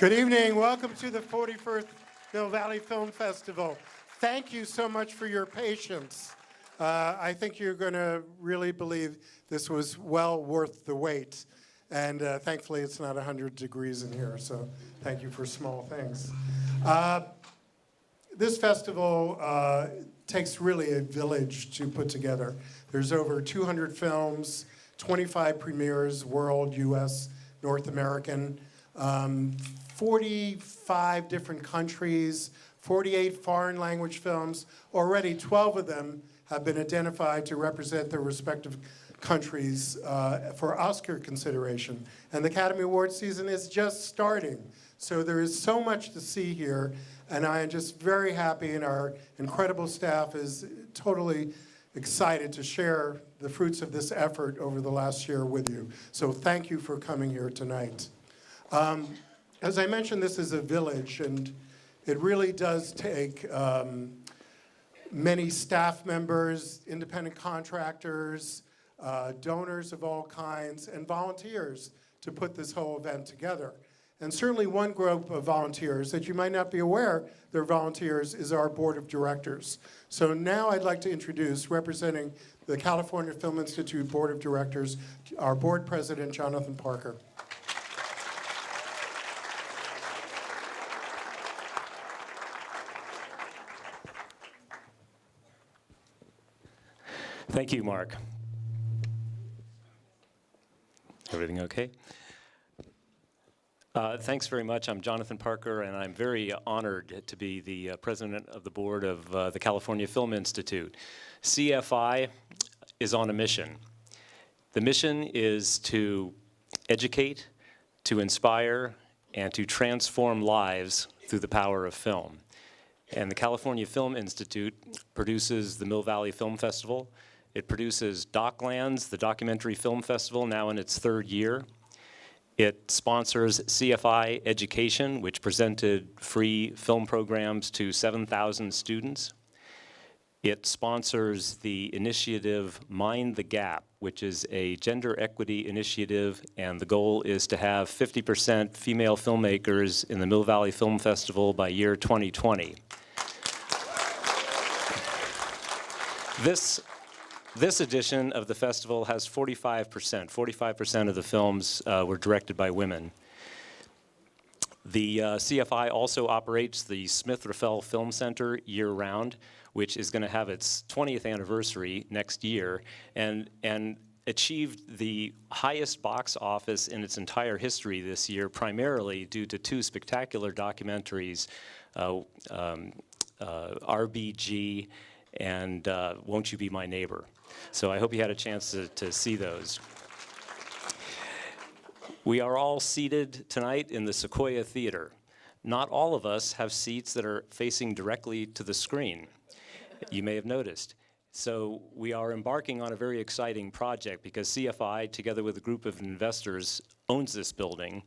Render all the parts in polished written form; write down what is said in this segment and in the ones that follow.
Good evening. Welcome to the 41st Mill Valley Film Festival. Thank you so much for your patience. I think you're going to really believe this was well worth the wait. And thankfully, it's not 100 degrees in here, so thank you for small things. This festival takes really a village to put together. There's over 200 films, 25 premieres, world, US, North American, 45 different countries, 48 foreign language films. Already 12 of them have been identified to represent their respective countries for Oscar consideration. And the Academy Awards season is just starting. So there is so much to see here, and I am just very happy, and our incredible staff is totally excited to share the fruits of this effort over the last year with you. So thank you for coming here tonight. As I mentioned, this is a village, and it really does take many staff members, independent contractors, donors of all kinds, and volunteers to put this whole event together. And certainly one group of volunteers that you might not be aware they're volunteers is our board of directors. So now I'd like to introduce, representing the California Film Institute Board of Directors, our board president, Jonathan Parker. Thank you, Mark. Everything okay? Thanks very much. I'm Jonathan Parker, and I'm very honored to be the president of the board of the California Film Institute. CFI is on a mission. The mission is to educate, to inspire, and to transform lives through the power of film. And the California Film Institute produces the Mill Valley Film Festival. It produces Docklands, the documentary film festival, now in its third year. It sponsors CFI Education, which presented free film programs to 7,000 students. It sponsors the initiative Mind the Gap, which is a gender equity initiative, and the goal is to have 50% female filmmakers in the Mill Valley Film Festival by year 2020. This edition of the festival has 45%. 45% of the films were directed by women. The CFI also operates the Smith-Raffel Film Center year-round, which is going to have its 20th anniversary next year, and achieved the highest box office in its entire history this year, primarily due to two spectacular documentaries, RBG and Won't You Be My Neighbor. So I hope you had a chance to see those. We are all seated tonight in the Sequoia Theater. Not all of us have seats that are facing directly to the screen. You may have noticed. So we are embarking on a very exciting project because CFI, together with a group of investors, owns this building.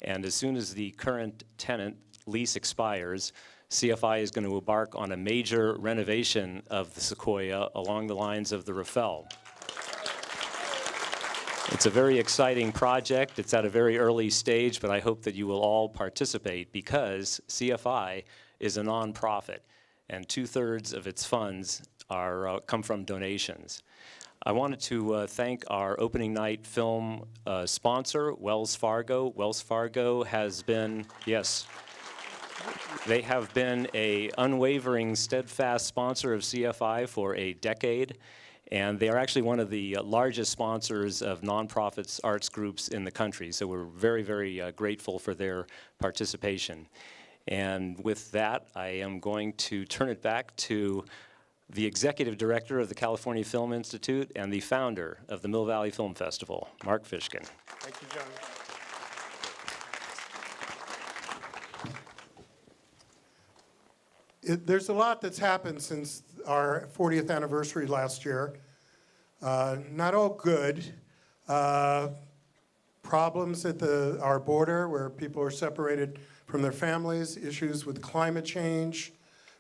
And as soon as the current tenant lease expires, CFI is going to embark on a major renovation of the Sequoia along the lines of the Raffel. It's a very exciting project. It's at a very early stage, but I hope that you will all participate because CFI is a nonprofit, and 2/3 of its funds come from donations. I wanted to thank our opening night film sponsor, Wells Fargo. Wells Fargo has been, yes, they have been an unwavering, steadfast sponsor of CFI for a decade, and they are actually one of the largest sponsors of nonprofits arts groups in the country, so we're very, very grateful for their participation. And with that, I am going to turn it back to the executive director of the California Film Institute and the founder of the Mill Valley Film Festival, Mark Fishkin. Thank you, John. There's a lot that's happened since our 40th anniversary last year. Not all good. Problems at our border where people are separated from their families, issues with climate change,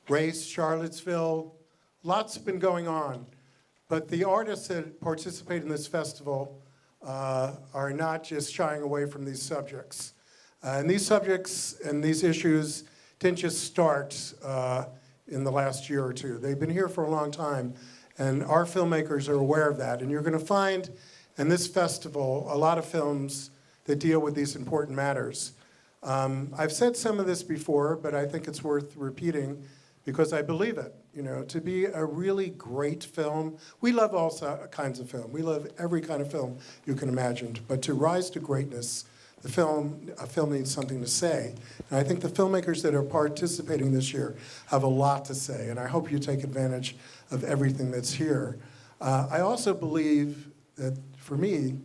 race, Charlottesville. Lots been going on. But the artists that participate in this festival are not just shying away from these subjects. And these subjects and these issues didn't just start in the last year or two. They've been here for a long time, and our filmmakers are aware of that. And you're going to find in this festival a lot of films that deal with these important matters. I've said some of this before, but I think it's worth repeating because I believe it. You know, to be a really great film, we love all kinds of film. We love every kind of film you can imagine. But to rise to greatness, a film needs something to say. And I think the filmmakers that are participating this year have a lot to say, and I hope you take advantage of everything that's here. I also believe that, for me,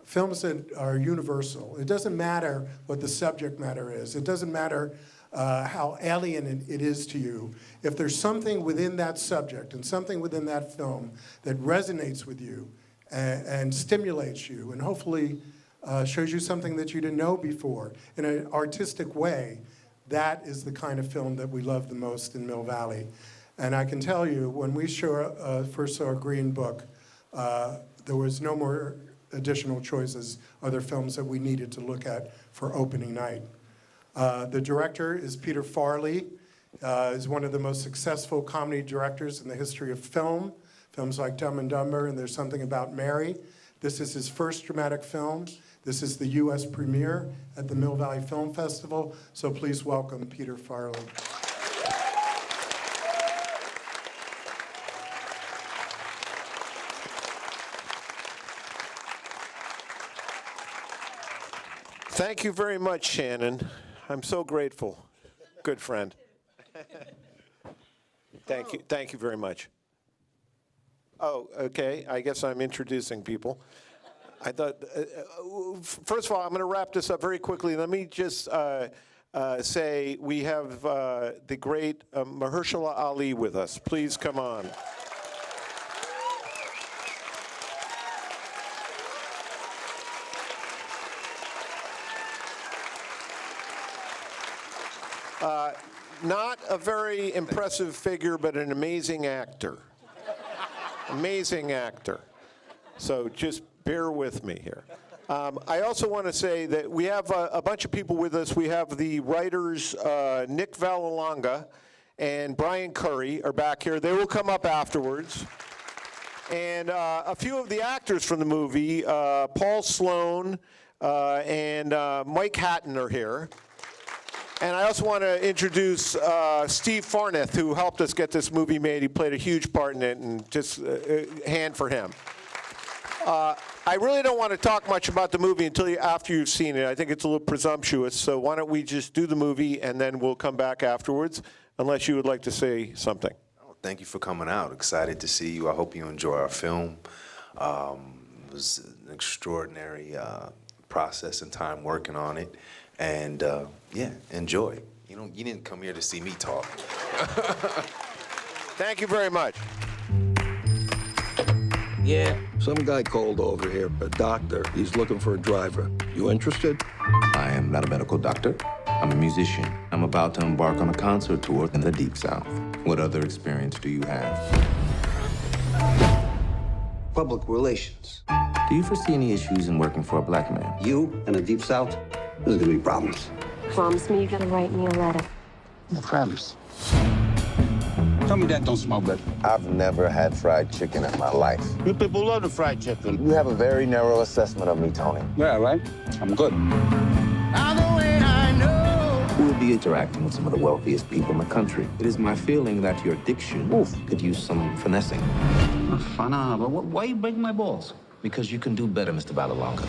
films that are universal. It doesn't matter what the subject matter is. It doesn't matter how alien it is to you. If there's something within that subject and something within that film that resonates with you and stimulates you and hopefully shows you something that you didn't know before in an artistic way, that is the kind of film that we love the most in Mill Valley. And I can tell you, when we first saw Green Book, there was no more additional choices, other films that we needed to look at for opening night. The director is Peter Farrelly. Is one of the most successful comedy directors in the history of film. Films like Dumb and Dumber and There's Something About Mary. This is his first dramatic film. This is the U.S. premiere at the Mill Valley Film Festival. So please welcome Peter Farrelly. Thank you very much, Shannon. I'm so grateful. Good friend. Thank you very much. Oh, okay. I guess I'm introducing people. I thought, first of all, I'm going to wrap this up very quickly. Let me just say we have the great Mahershala Ali with us. Please come on. Not a very impressive figure, but an amazing actor. Amazing actor. So just bear with me here. I also want to say that we have a bunch of people with us. We have the writers Nick Vallelonga and Brian Currie are back here. They will come up afterwards. And a few of the actors from the movie, Paul Sloan and Mike Hatton are here. And I also want to introduce Steve Farneth, who helped us get this movie made. He played a huge part in it, and just a hand for him. I really don't want to talk much about the movie until after you've seen it. I think it's a little presumptuous, so why don't we just do the movie, and then we'll come back afterwards, unless you would like to say something. Oh, thank you for coming out. Excited to see you. I hope you enjoy our film. It was an extraordinary process and time working on it. And yeah, enjoy. You didn't come here to see me talk. Thank you very much. Yeah. Some guy called over here, a doctor. He's looking for a driver. You interested? I am not a medical doctor. I'm a musician. I'm about to embark on a concert tour in the Deep South. What other experience do you have? Public relations. Do you foresee any issues in working for a black man? You in the Deep South? There's gonna be problems. Promise me you're gonna write me a letter. I promise. Tell me that don't smell good. I've never had fried chicken in my life. You people love the fried chicken. You have a very narrow assessment of me, Tony. Yeah, right? I'm good. Who will be interacting with some of the wealthiest people in the country? It is my feeling that your diction could use some finessing. But why you break my balls? Because you can do better, Mr. Vallelonga.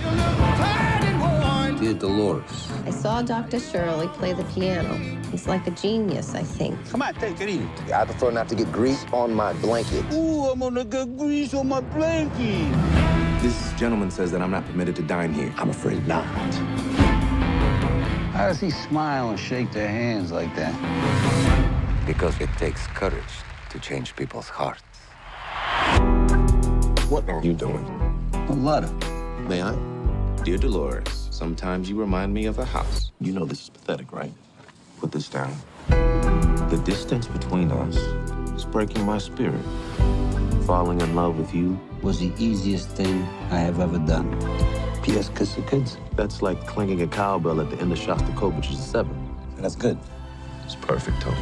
Dear Dolores. I saw Dr. Shirley play the piano. He's like a genius, I think. Come on, take it easy. I prefer not to get grease on my blanket. Ooh, I'm gonna get grease on my blanket. This gentleman says that I'm not permitted to dine here. I'm afraid not. How does he smile and shake their hands like that? Because it takes courage to change people's hearts. What are you doing? A letter. May I? Dear Dolores, sometimes you remind me of a house. You know this is pathetic, right? Put this down. The distance between us is breaking my spirit. Falling in love with you Was the easiest thing I have ever done. P.S. Kiss your kids. That's like clanging a cowbell at the end of Shostakovich's 7. That's good. It's perfect, Tony.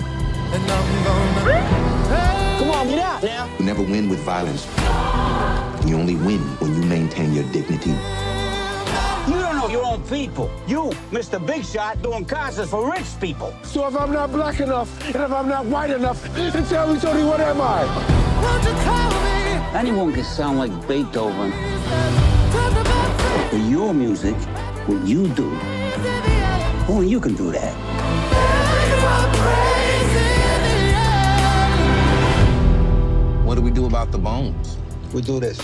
Come on, get out now. You never win with violence. You only win when you maintain your dignity. You don't know your own people. You, Mr. Big Shot, doing concerts for rich people. So if I'm not black enough, and if I'm not white enough, then tell me, Tony, what am I? Anyone can sound like Beethoven. But your music, what you do, only you can do that. What do we do about the bones? We do this.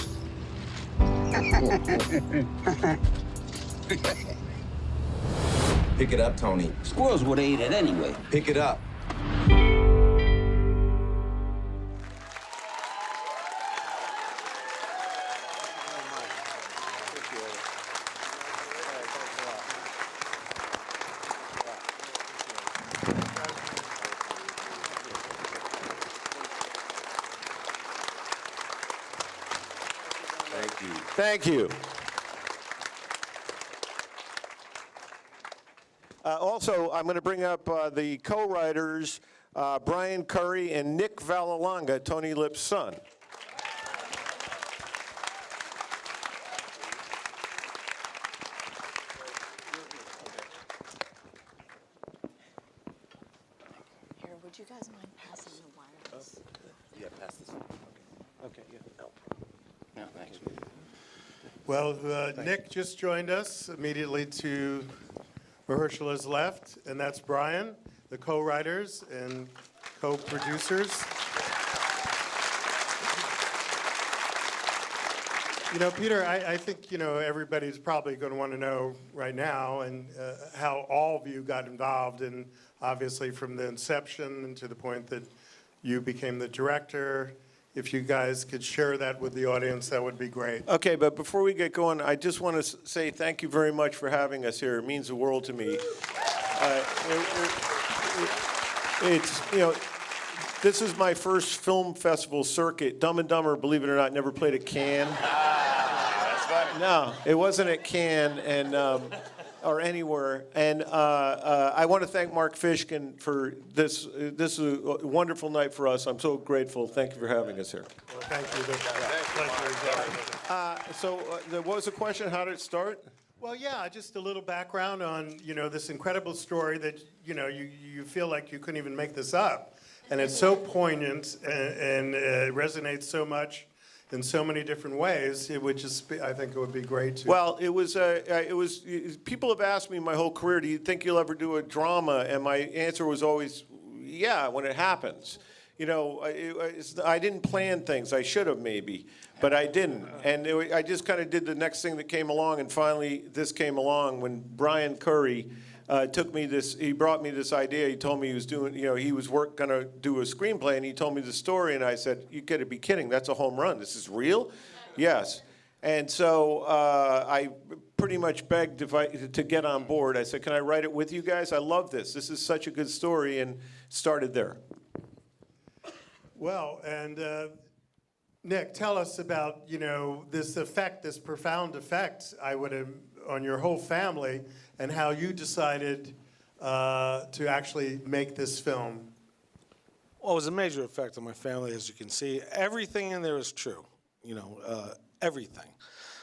Pick it up, Tony. Squirrels would have ate it anyway. Pick it up. Thank you. Thank you. Also, I'm going to bring up the co-writers, Brian Currie and Nick Vallelonga, Tony Lip's son. Here, would you guys mind passing the wireless? Yeah, pass this. Okay, yeah. No, thanks. Well, Nick just joined us immediately to Mahershala's left, and that's Brian, the co-writers and co-producers. You know, Peter, I think, everybody's probably going to want to know right now and how all of you got involved, and obviously from the inception and to the point that you became the director. If you guys could share that with the audience, that would be great. Okay, but before we get going, I just want to say thank you very much for having us here. It means the world to me. This is my first film festival circuit. Dumb and Dumber, believe it or not, never played at Cannes. That's funny. No, it wasn't at Cannes and or anywhere. And I want to thank Mark Fishkin for this. This is a wonderful night for us. I'm so grateful. Thank you for having us here. Well, thank you. So what was the question? How did it start? Well, yeah, just a little background on, this incredible story that, you feel like you couldn't even make this up. And it's so poignant and it resonates so much in so many different ways. It would just be, I think it would be great to. Well, it was, people have asked me my whole career, do you think you'll ever do a drama? And my answer was always, yeah, when it happens. I didn't plan things. I should have maybe, but I didn't. And I just kind of did the next thing that came along, and finally this came along when Brian Currie he brought me this idea. He told me he was doing, he was going to do a screenplay, and he told me the story, and I said, you got to be kidding. That's a home run. This is real? Yes. And so I pretty much begged to get on board. I said, can I write it with you guys? I love this. This is such a good story, and started there. Well, and Nick, tell us about, this effect, this profound effect, on your whole family, and how you decided to actually make this film. Well, it was a major effect on my family, as you can see. Everything in there is true, everything.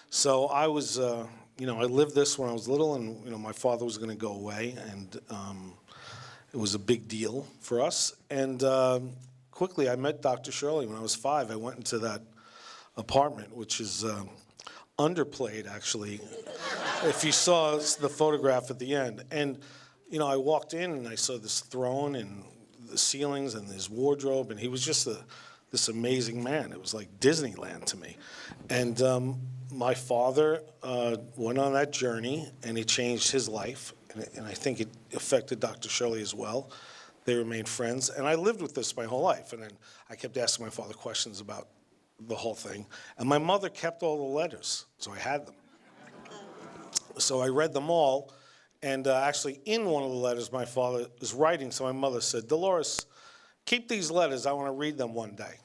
So I was, I lived this when I was little, and, my father was going to go away, and it was a big deal for us. And quickly, I met Dr. Shirley when I was 5. I went into that apartment, which is underplayed, actually, if you saw the photograph at the end. And, I walked in and I saw this throne and the ceilings and his wardrobe, and he was just this amazing man. It was like Disneyland to me. And my father went on that journey, and he changed his life, and I think it affected Dr. Shirley as well. They remained friends, and I lived with this my whole life. And then I kept asking my father questions about the whole thing. And my mother kept all the letters, so I had them. So I read them all, and actually in one of the letters my father was writing, so my mother said, Dolores, keep these letters, I want to read them one day.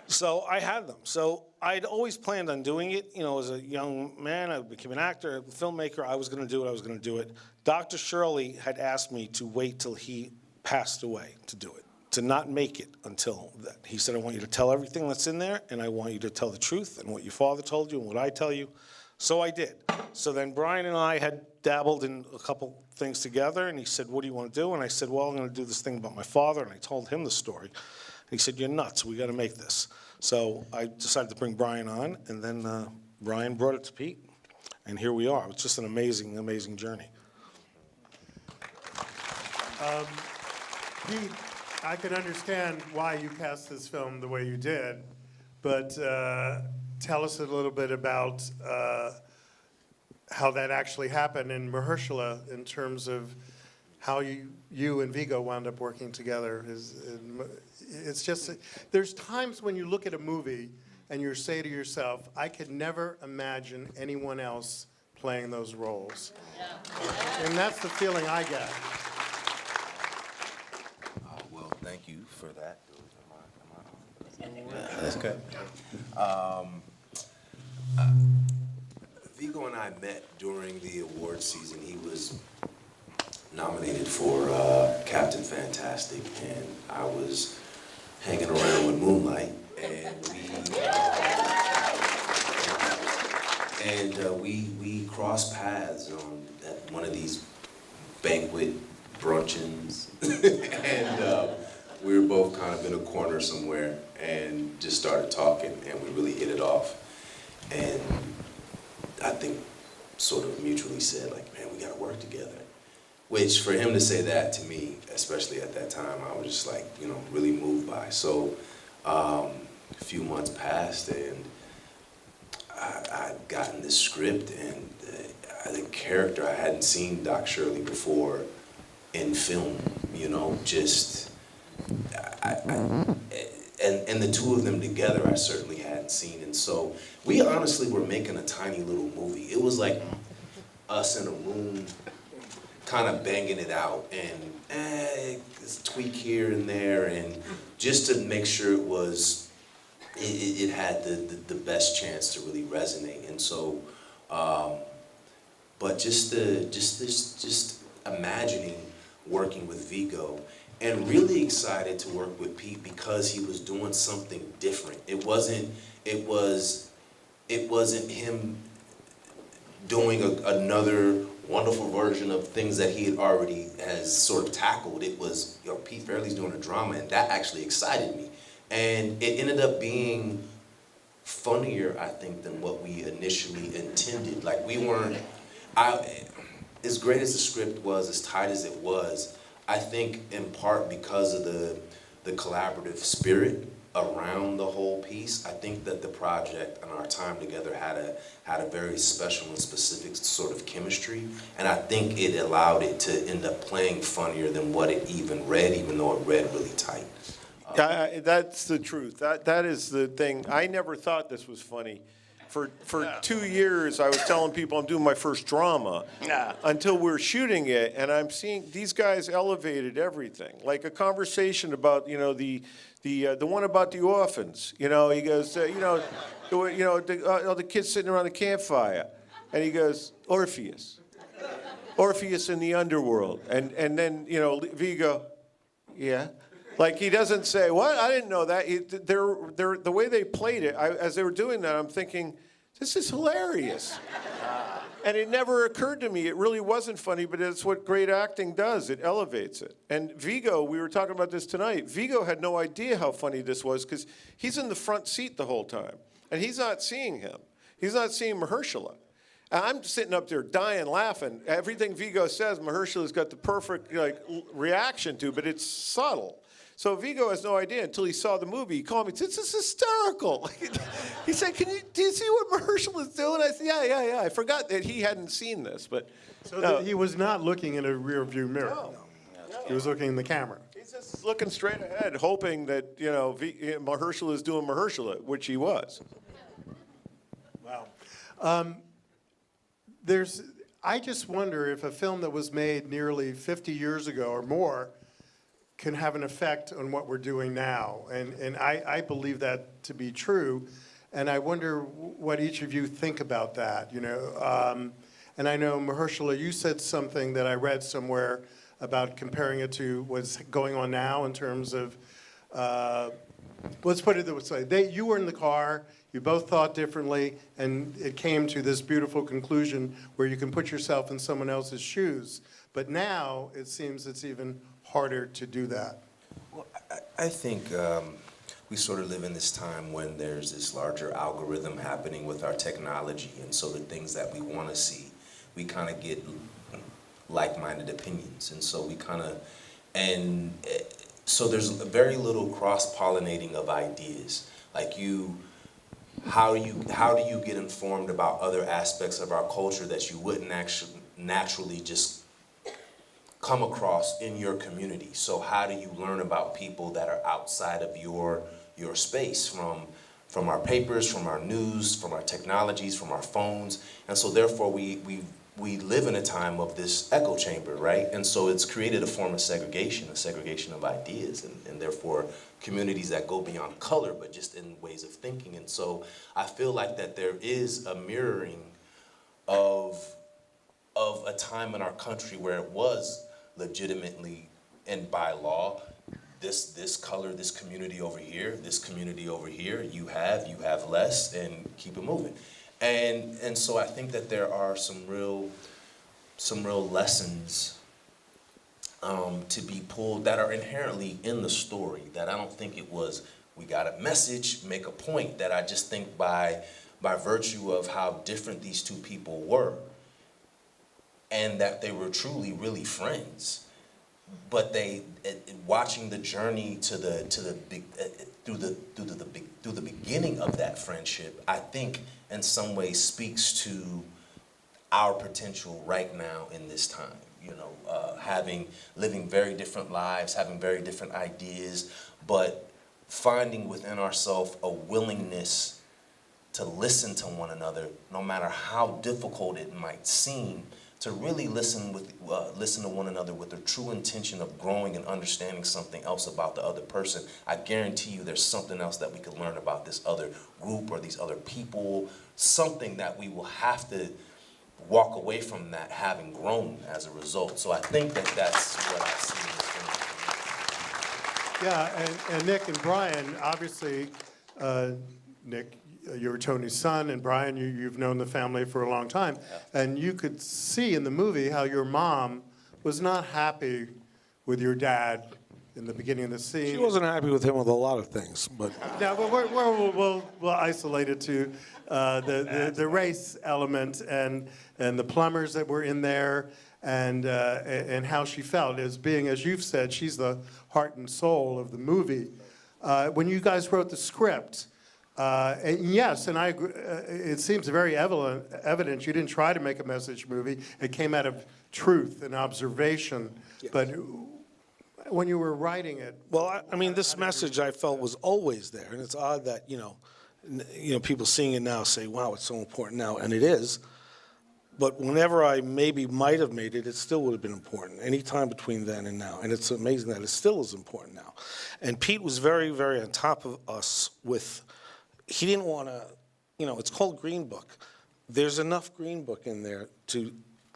So I had them. So I'd always planned on doing it. You know, as a young man, I became an actor, a filmmaker. I was going to do it. I was going to do it. Dr. Shirley had asked me to wait till he passed away to do it, to not make it until that. He said, I want you to tell everything that's in there, and I want you to tell the truth and what your father told you and what I tell you. So I did. So then Brian and I had dabbled in a couple things together, and he said, what do you want to do? And I said, well, I'm going to do this thing about my father, and I told him the story. And he said, you're nuts. We got to make this. So I decided to bring Brian on, and then Brian brought it to Pete, and here we are. It's just an amazing, amazing journey. Pete, I can understand why you cast this film the way you did, but tell us a little bit about how that actually happened in Mahershala in terms of how you and Viggo wound up working together. It's just, there's times when you look at a movie and you say to yourself, I could never imagine anyone else playing those roles. And that's the feeling I get. Well, thank you for that. That's good. Viggo and I met during the award season. He was nominated for Captain Fantastic, and I was hanging around with Moonlight, and we crossed paths at one of these banquet bruncheons, and we were both kind of in a corner somewhere and just started talking, and we really hit it off, and I think sort of mutually said, like, man, we gotta work together. Which, for him to say that to me, especially at that time, I was just like, you know, really moved by. So a few months passed, and I'd gotten this script, and the character, I hadn't seen Doc Shirley before in film, you know, just, and the two of them together, I certainly hadn't seen. And so we honestly were making a tiny little movie. It was like us in a room, kind of banging it out, and tweak here and there, and just to make sure it had the best chance to really resonate. And so, but just imagining working with Viggo, and really excited to work with Pete because he was doing something different. It wasn't him doing another wonderful version of things that he had already has sort of tackled. It was, you know, Pete Farrelly's doing a drama, and that actually excited me. And it ended up being funnier, I think, than what we initially intended. Like, we weren't, as great as the script was, as tight as it was, I think in part because of the collaborative spirit around the whole piece, I think that the project and our time together had a very special and specific sort of chemistry, and I think it allowed it to end up playing funnier than what it even read, even though it read really tight. Yeah, that's the truth. That is the thing. I never thought this was funny. For 2 years, I was telling people I'm doing my first drama until we're shooting it, and I'm seeing these guys elevated everything. Like a conversation about, you know, the one about the orphans. You know, he goes, the kids sitting around the campfire, and he goes, Orpheus in the underworld, and then, you know, Viggo, yeah. Like, he doesn't say, what? I didn't know that. The way they played it, as they were doing that, I'm thinking, this is hilarious. And it never occurred to me. It really wasn't funny, but it's what great acting does. It elevates it. And Viggo, we were talking about this tonight, Viggo had no idea how funny this was because he's in the front seat the whole time. And he's not seeing him. He's not seeing Mahershala. I'm sitting up there dying laughing. Everything Viggo says, Mahershala's got the perfect reaction to, but it's subtle. So Viggo has no idea until he saw the movie. He called me, this is hysterical. He said, do you see what Mahershala is doing? I said, yeah. I forgot that he hadn't seen this. But so he was not looking in a rear view mirror. No. He was looking in the camera. He's just looking straight ahead, hoping that, you know, Mahershala is doing Mahershala, which he was. Wow. I just wonder if a film that was made nearly 50 years ago or more can have an effect on what we're doing now. And I believe that to be true. And I wonder what each of you think about that, you know. And I know, Mahershala, you said something that I read somewhere about comparing it to what's going on now in terms of, let's put it this way. You were in the car, you both thought differently, and it came to this beautiful conclusion where you can put yourself in someone else's shoes. But now it seems it's even harder to do that. Well, I think we sort of live in this time when there's this larger algorithm happening with our technology, and so the things that we want to see, we kind of get like-minded opinions, and so we kind of, and so there's very little cross-pollinating of ideas. Like how do you get informed about other aspects of our culture that you wouldn't actually naturally just come across in your community? So how do you learn about people that are outside of your space, from our papers, from our news, from our technologies, from our phones? And so therefore we live in a time of this echo chamber, right? And so it's created a form of segregation, a segregation of ideas, and therefore communities that go beyond color, but just in ways of thinking. And so I feel like that there is a mirroring of a time in our country where it was legitimately and by law, this color, this community over here, this community over here, you have less, and keep it moving. And so I think that there are some real lessons to be pulled that are inherently in the story, that I don't think it was, we got a message, make a point, that I just think by virtue of how different these two people were, and that they were truly really friends, but they watching the journey through the beginning of that friendship, I think in some ways speaks to our potential right now in this time. You know, living very different lives, having very different ideas, but finding within ourselves a willingness to listen to one another, no matter how difficult it might seem, to really listen to one another with the true intention of growing and understanding something else about the other person. I guarantee you there's something else that we could learn about this other group or these other people, something that we will have to walk away from that having grown as a result. So I think that that's what I see in this film. Yeah, and Nick and Brian, obviously, Nick, you're Tony's son, and Brian, you've known the family for a long time. Yeah. And you could see in the movie how your mom was not happy with your dad in the beginning of the scene. She wasn't happy with him with a lot of things, but... Now, we'll isolate it to the race element and the plumbers that were in there, and how she felt as being, as you've said, she's the heart and soul of the movie. When you guys wrote the script, and yes, and I agree, it seems very evident you didn't try to make a message movie. It came out of truth and observation. Yes. But when you were writing it... Well, I mean, this message I felt was always there. And it's odd that, you know, people seeing it now say, wow, it's so important now. And it is. But whenever I maybe might have made it, it still would have been important, any time between then and now. And it's amazing that it still is important now. And Pete was very, very on top of us with... He didn't want to, you know, it's called Green Book. There's enough Green Book in there to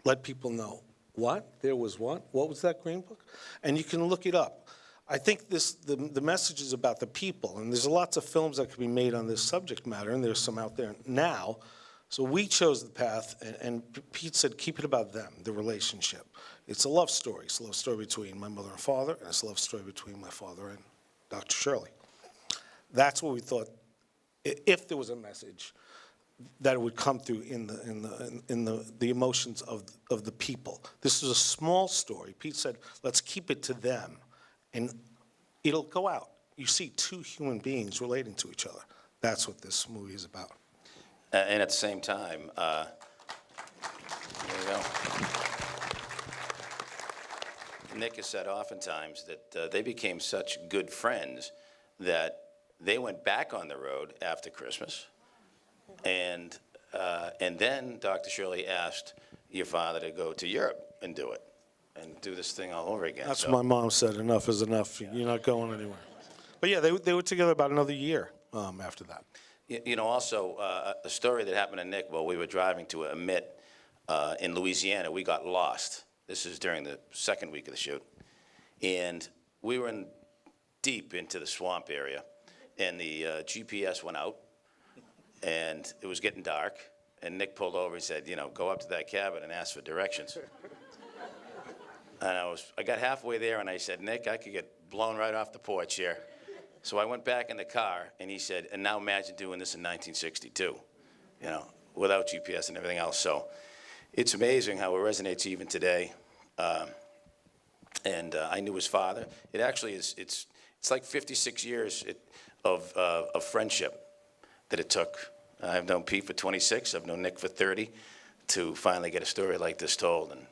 let people know. What? There was what? What was that Green Book? And you can look it up. I think the message is about the people, and there's lots of films that could be made on this subject matter, and there's some out there now. So we chose the path, and Pete said, keep it about them, the relationship. It's a love story. It's a love story between my mother and father, and it's a love story between my father and Dr. Shirley. That's what we thought. If there was a message, that it would come through in the emotions of the people. This is a small story. Pete said, let's keep it to them, and it'll go out. You see two human beings relating to each other. That's what this movie is about. And at the same time, there you go. Nick has said oftentimes that they became such good friends that they went back on the road after Christmas, and then Dr. Shirley asked your father to go to Europe and do it. and do this thing all over again. That's So- what my mom said, enough is enough. You're not going anywhere. But yeah, they were together about another year after that. You know, also, a story that happened to Nick while we were driving to a MIT in Louisiana, we got lost. This is during the second week of the shoot. And we were deep into the swamp area, and the GPS went out, and it was getting dark, and Nick pulled over and said, you know, go up to that cabin and ask for directions. And I got halfway there, and I said, Nick, I could get blown right off the porch here. So I went back in the car, and he said, and now imagine doing this in 1962, you know, without GPS and everything else. So it's amazing how it resonates even today. And I knew his father. It actually is, it's like 56 years of friendship that it took. I've known Pete for 26, I've known Nick for 30, to finally get a story like this told. And,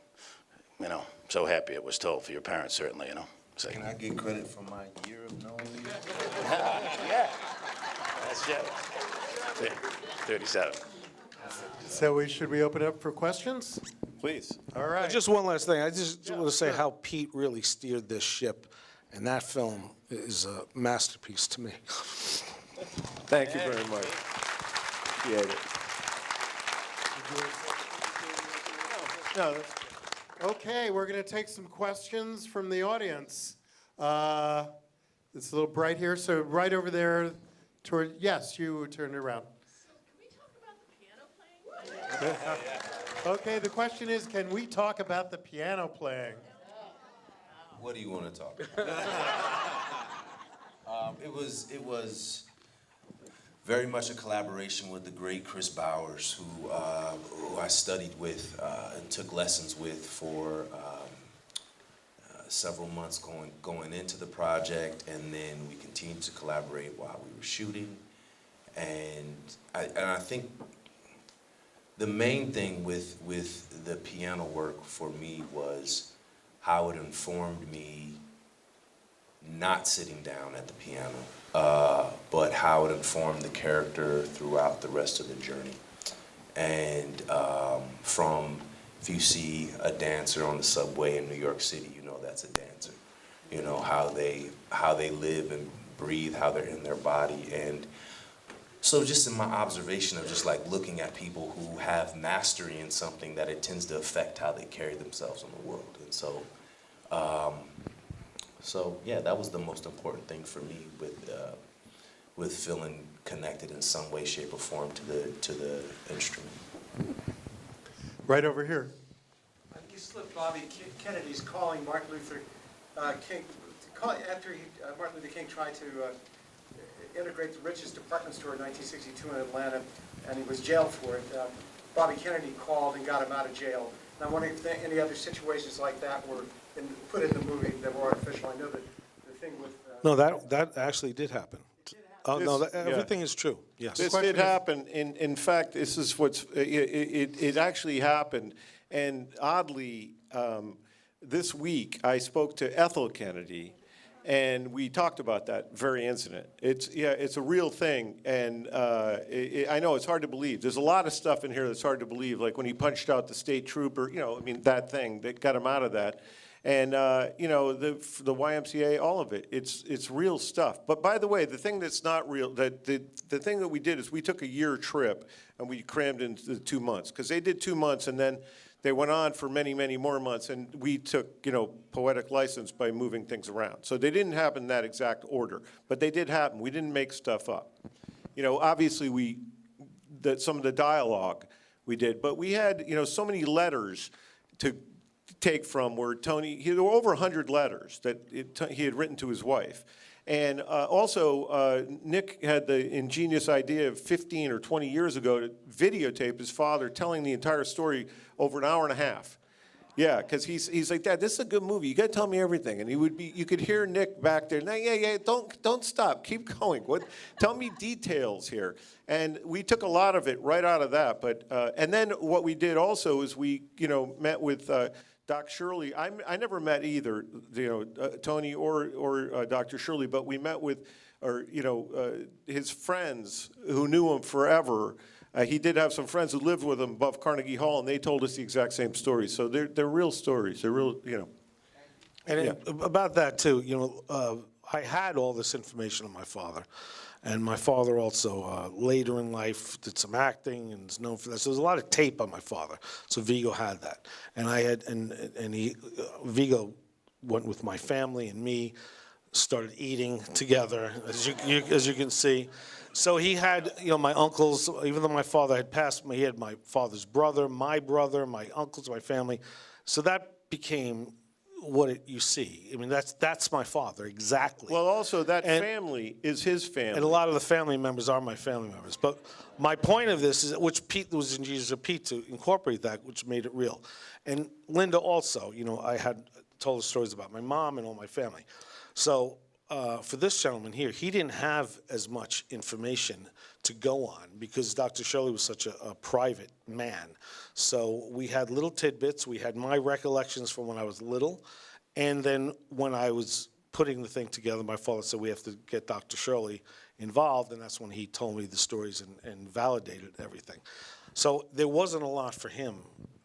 you know, so happy it was told for your parents, certainly, you know. So, Can I get credit for my year of knowing you? yeah, that's it. 37. So should we open up for questions? Please. All right. Just one last thing. I just want to say how Pete really steered this ship, and that film is a masterpiece to me. Thank you very much. Appreciate it. No. Okay, we're going to take some questions from the audience. It's a little bright here, so right over there toward, yes, you turn around. Okay, the question is, can we talk about the piano playing? What do you want to talk about? It was very much a collaboration with the great Chris Bowers, who I studied with and took lessons with for several months going into the project, and then we continued to collaborate while we were shooting. And I think the main thing with the piano work for me was how it informed me not sitting down at the piano, but how it informed the character throughout the rest of the journey. And if you see a dancer on the subway in New York City, you know that's a dancer. You know, how they live and breathe, how they're in their body. And so just in my observation of just like looking at people who have mastery in something, that it tends to affect how they carry themselves in the world. And so, yeah, that was the most important thing for me with feeling connected in some way, shape, or form to the instrument. Right over here. You slipped Bobby Kennedy's calling Martin Luther King. After Martin Luther King tried to integrate the richest department store in 1962 in Atlanta, and he was jailed for it. Bobby Kennedy called and got him out of jail. And I'm wondering if any other situations like that were put in the movie that were artificial. I know that the thing with... No, that actually did happen. Oh, no, everything is true, yes. This did happen. In fact, this is it actually happened. And oddly, this week I spoke to Ethel Kennedy, and we talked about that very incident. It's a real thing, and I know it's hard to believe. There's a lot of stuff in here that's hard to believe, like when he punched out the state trooper, you know, I mean, that thing that got him out of that. And, you know, the YMCA, all of it, it's real stuff. But by the way, the thing that's not real, the thing that we did is we took a year trip, and we crammed into the 2 months, because they did 2 months, and then they went on for many, many more months, and we took, you know, poetic license by moving things around. So they didn't happen in that exact order, but they did happen. We didn't make stuff up. You know, obviously some of the dialogue we did, but we had, you know, so many letters to take from where there were over 100 letters that he had written to his wife. And also, Nick had the ingenious idea of 15 or 20 years ago to videotape his father telling the entire story over an hour and a half. Yeah, because he's like, Dad, this is a good movie. You got to tell me everything. And you could hear Nick back there. Yeah, don't stop. Keep going. Tell me details here. And we took a lot of it right out of that. But and then what we did also is we, you know, met with Doc Shirley. I never met either, you know, Tony or Dr. Shirley, but we met with, his friends who knew him forever. He did have some friends who lived with him above Carnegie Hall, and they told us the exact same stories. So they're real stories. They're real, you know. And about that too, I had all this information on my father. And my father also, later in life, did some acting and is known for that. So there's a lot of tape on my father. So Vigo had that. And I had, Vigo went with my family and me, started eating together, as you can see. So he had, my uncles, even though my father had passed, he had my father's brother, my uncles, my family. So that became what you see. I mean, that's my father, exactly. Well, also, that family is his family. And a lot of the family members are my family members. But my point of this is, which Pete was in Jesus of Pete, to incorporate that, which made it real. And Linda also, I had told the stories about my mom and all my family. So for this gentleman here, he didn't have as much information to go on because Dr. Shirley was such a private man. So we had little tidbits. We had my recollections from when I was little. And then when I was putting the thing together, my father said, we have to get Dr. Shirley involved. And that's when he told me the stories and validated everything. So there wasn't a lot for him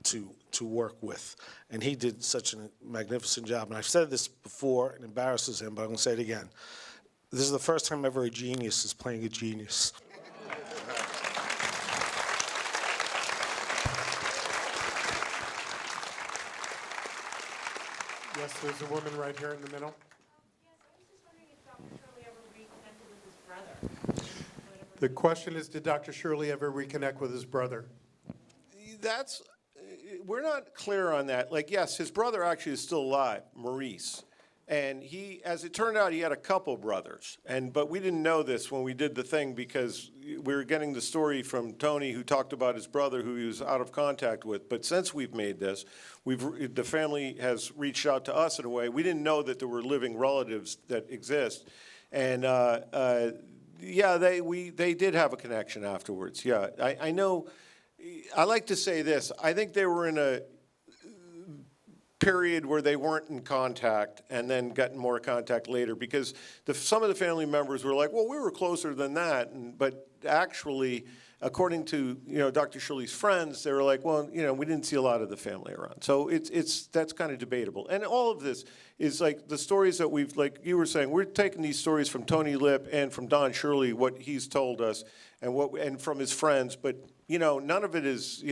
to work with. And he did such a magnificent job. And I've said this before, it embarrasses him, but I'm going to say it again. This is the first time ever a genius is playing a genius. Yes, there's a woman right here in the middle. The question is, did Dr. Shirley ever reconnect with his brother? We're not clear on that. Like, yes, his brother actually is still alive, Maurice. And he, as it turned out, he had a couple brothers. But we didn't know this when we did the thing because we were getting the story from Tony, who talked about his brother who he was out of contact with. But since we've made this, the family has reached out to us in a way. We didn't know that there were living relatives that exist. And yeah, they did have a connection afterwards. Yeah, I know. I like to say this. I think they were in a period where they weren't in contact and then got more contact later because some of the family members were like, well, we were closer than that. But actually, according to Dr. Shirley's friends, they were like, well, we didn't see a lot of the family around. So that's kind of debatable. And all of this is like the stories that we've, like you were saying, we're taking these stories from Tony Lip and from Don Shirley, what he's told us, and from his friends. But none of it is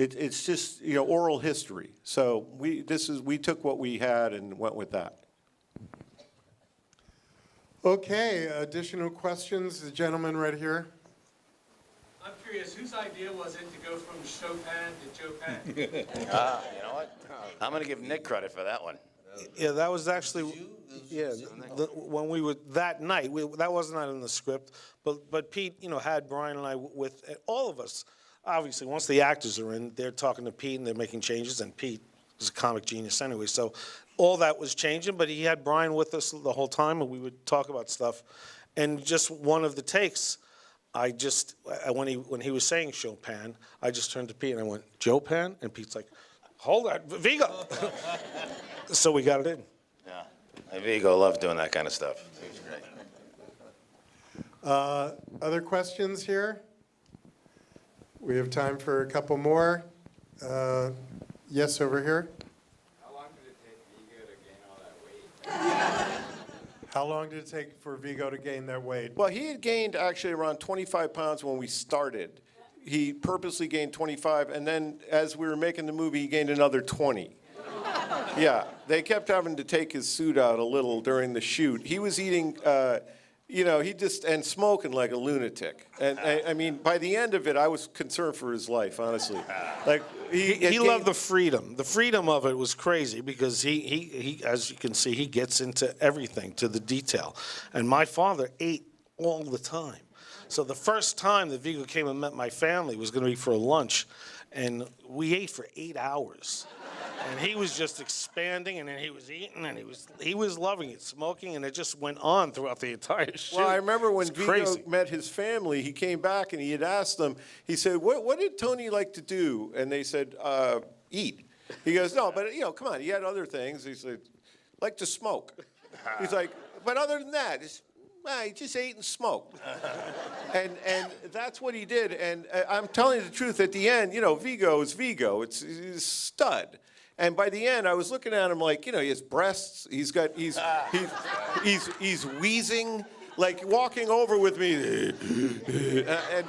it's just oral history. So we took what we had and went with that. Okay, additional questions? The gentleman right here. I'm curious, whose idea was it to go from Chopin to Chopin? You know what? I'm going to give Nick credit for that one. Yeah, that was actually, when we were, that night, that was not in the script, but Pete, had Brian and I with, all of us, obviously, once the actors are in, they're talking to Pete and they're making changes, and Pete is a comic genius anyway, so all that was changing, but he had Brian with us the whole time, and we would talk about stuff, and just one of the takes, when he was saying Chopin, I just turned to Pete and I went, Chopin? And Pete's like, hold on, Vigo. So we got it in. Yeah, Vigo loved doing that kind of stuff. It was great. Other questions here? We have time for a couple more. Yes, over here. How long did it take Vigo to gain all that weight? How long did it take for Vigo to gain that weight? Well, he had gained actually around 25 pounds when we started. He purposely gained 25, and then as we were making the movie, he gained another 20. Yeah, they kept having to take his suit out a little during the shoot. He was eating, and smoking like a lunatic. And I mean, by the end of it, I was concerned for his life, honestly. Like he loved the freedom. The freedom of it was crazy because he, as you can see, he gets into everything to the detail. And my father ate all the time. So the first time that Vigo came and met my family was going to be for a lunch, and we ate for 8 hours. And he was just expanding, and then he was eating, and he was loving it, smoking, and it just went on throughout the entire shoot. Well, I remember when It's Vigo crazy. met his family, he came back and he had asked them, he said, what did Tony like to do? And they said, eat. He goes, no, but, come on, he had other things. He said, like to smoke. He's like, but other than that, He just ate and smoked. and that's what he did. And I'm telling you the truth, at the end, you know, Vigo is Vigo. He's a stud. And by the end, I was looking at him like, you know, he has breasts. He's wheezing, like walking over with me. And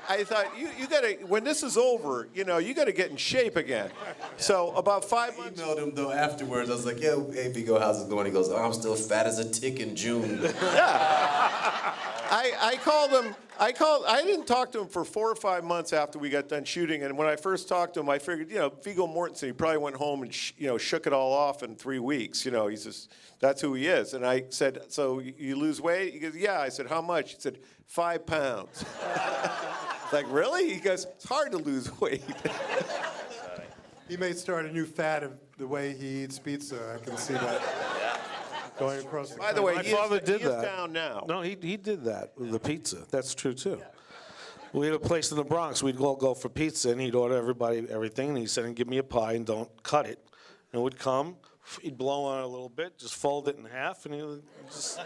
I thought, you gotta, when this is over, you know, you gotta get in shape again. So about 5 months. I emailed him though afterwards. I was like, yo, hey Vigo, how's it going? He goes, oh, I'm still fat as a tick in June. Yeah. I called him. I didn't talk to him for 4 or 5 months after we got done shooting. And when I first talked to him, I figured, you know, Viggo Mortensen, he probably went home and shook it all off in 3 weeks. You know, he's just, that's who he is. And I said, so you lose weight? He goes, yeah. I said, how much? He said, 5 pounds. Like, really? He goes, it's hard to lose weight. He may start a new fad of the way he eats pizza. I can see that. Going across the By the way, My he father is, did he is that. down now. No, he did that with the pizza. That's true too. We had a place in the Bronx. We'd all go for pizza, and he'd order everybody everything. And he said, "And give me a pie, and don't cut it." And we'd come. He'd blow on it a little bit, just fold it in half, and he would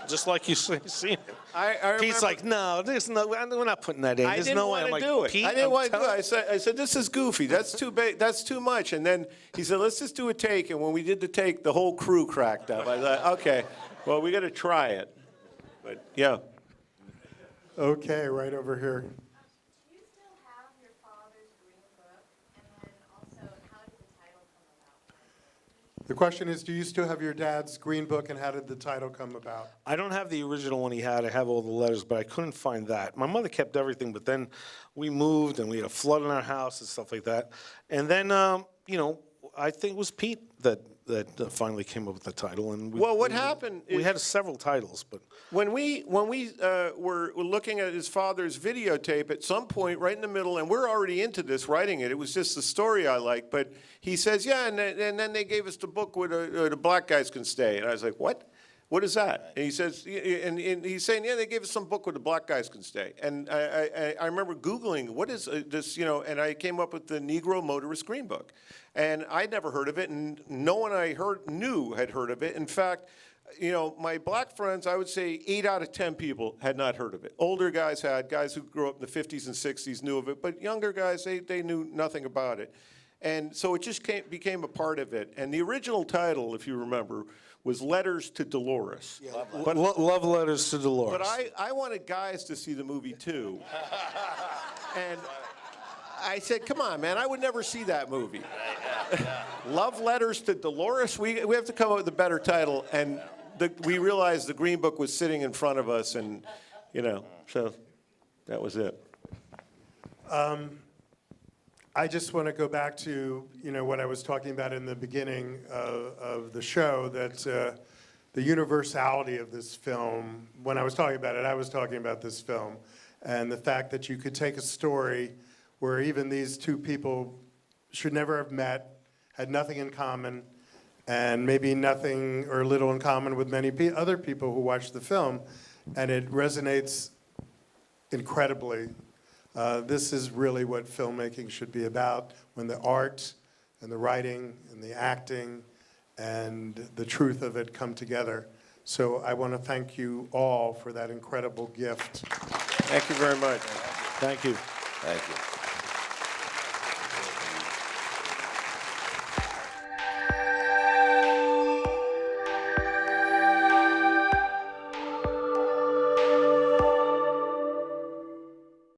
just like you seen it. Pete's like, "No, there's no. We're not putting that in. I There's didn't no way." want I'm to like, do it. Pete, I didn't I'm want to do it. telling I said, this is goofy. That's too big. That's too much. And then he said, let's just do a take. And when we did the take, the whole crew cracked up. I thought, okay, well, we got to try it. But yeah. Okay, right over here. The question is, do you still have your dad's green book, and how did the title come about? I don't have the original one he had. I have all the letters, but I couldn't find that. My mother kept everything, but then we moved, and we had a flood in our house and stuff like that. And then, you know, I think it was Pete that finally came up with the title. And Well, what happened We is- had several titles, but When we were looking at his father's videotape at some point right in the middle, and we're already into this, writing it. It was just the story I liked. But he says, yeah, and then they gave us the book where the black guys can stay. And I was like, what? What is that? And he says, and he's saying, yeah, they gave us some book where the black guys can stay. And I remember Googling, what is this, you know, and I came up with the Negro Motorist Green Book. And I'd never heard of it, and no one I knew had heard of it. In fact, you know, my black friends, I would say 8 out of 10 people had not heard of it. Older guys had, guys who grew up in the 50s and 60s knew of it, but younger guys, they knew nothing about it. And so it just became a part of it. And the original title, if you remember, was Letters to Dolores. Yeah, but love letters to Dolores. But I wanted guys to see the movie too. And I said, come on, man, I would never see that movie. Love Letters to Dolores? We have to come up with a better title. And we realized the Green Book was sitting in front of us, and, you know, so that was it. I just want to go back to, you know, what I was talking about in the beginning of the show, that the universality of this film, when I was talking about it, I was talking about this film, and the fact that you could take a story where even these two people should never have met, had nothing in common, and maybe nothing or little in common with many other people who watch the film, and it resonates incredibly. This is really what filmmaking should be about, when the art and the writing and the acting and the truth of it come together. So I want to thank you all for that incredible gift. Thank you very much. Thank you. Thank you.